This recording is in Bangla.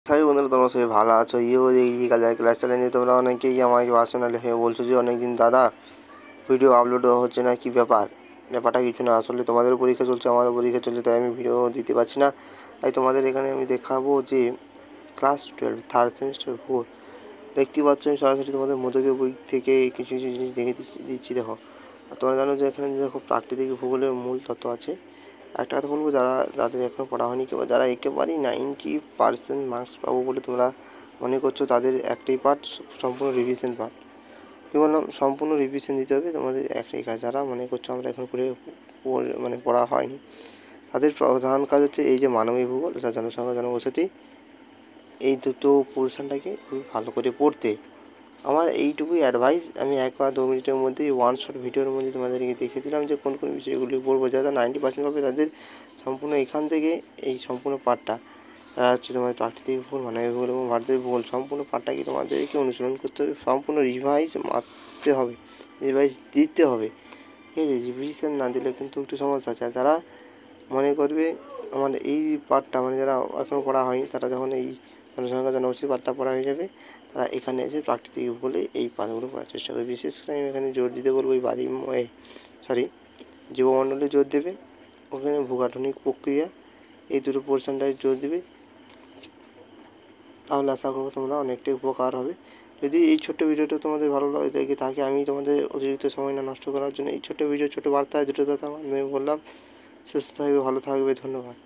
সবাই বন্ধুরা তোমরা সবাই ভালো আছো। কাজের ক্লাস চ্যানেলে তোমরা অনেকেই আমাকে পার্সোনালি হয়ে বলছো যে অনেকদিন দাদা ভিডিও আপলোড হচ্ছে না, কি ব্যাপারটা কিছু না। আসলে তোমাদেরও পরীক্ষা চলছে, আমারও পরীক্ষা চলছে, তাই আমি ভিডিও দিতে পারছি না। তাই তোমাদের এখানে আমি দেখাবো যে ক্লাস 12 থার্ড সেমিস্টার ভূগোল। দেখতেই পাচ্ছ আমি সরাসরি তোমাদের মধ্যে বই থেকে কিছু কিছু জিনিস দেখে দিচ্ছি। দেখো, আর তোমরা জানো যে এখানে দেখো প্রাকৃতিক ভূগোলের মূল তত্ত্ব আছে। একটা কথা বলবো, যাদের এখনও পড়া হয়নি কিংবা যারা একেবারেই 90% মার্কস পাবো বলে তোমরা মনে করছো, তাদের একটাই পার্ট সম্পূর্ণ রিভিশন পার্ট। কী বললাম, সম্পূর্ণ রিভিশন দিতে হবে তোমাদের একটাই কাজ। যারা মনে করছো আমরা এখন পড়া হয়নি, তাদের প্রধান কাজ হচ্ছে এই যে মানবিক ভূগোল, জনসংখ্যা জনবসতি, এই দুটো পোর্শনটাকে খুব ভালো করে পড়তে। আমার এইটুকুই অ্যাডভাইস। আমি 1 বা 2 মিনিটের মধ্যেই ওয়ান শট ভিডিওর মধ্যে তোমাদেরকে দেখিয়ে দিলাম যে কোন কোন বিষয়গুলি পড়বো। যারা 90% পাবে তাদের সম্পূর্ণ এখান থেকে এই সম্পূর্ণ পার্টটা হচ্ছে তোমার প্রাকৃতিক ভূগোল, মানবিক ভূগোল এবং ভারতের ভূগোল সম্পূর্ণ পার্টটাকে তোমাদেরকে অনুসরণ করতে হবে। সম্পূর্ণ রিভাইজ মারতে হবে, রিভাইজ দিতে হবে। ঠিক আছে, রিভিশন না দিলে কিন্তু একটু সমস্যা আছে। আর যারা মনে করবে আমার এই পার্টটা যারা এখনও পড়া হয়নি, তারা যখন এই জনসংখ্যা জনবসতি পার্টটা পড়া হয়ে যাবে, তারা এখানে এসে প্রাকৃতিক ভূগোলে এই পার্টগুলো পড়ার চেষ্টা করবে। বিশেষ করে আমি এখানে জোর দিতে বলবো এই জীবমণ্ডলে জোর দেবে, ওখানে ভূগাঠনিক প্রক্রিয়া, এই দুটো পোর্শনটায় জোর দেবে। তাহলে আশা করবো তোমরা অনেকটাই উপকার হবে। যদি এই ছোট্ট ভিডিওটা তোমাদের ভালো লেগে থাকে, আমি তোমাদের অতিরিক্ত সময় না নষ্ট করার জন্য এই ছোট্ট ভিডিও, ছোটো বার্তা, দুটো কথা আমি বললাম। সুস্থ থাকবে, ভালো থাকবে, ধন্যবাদ।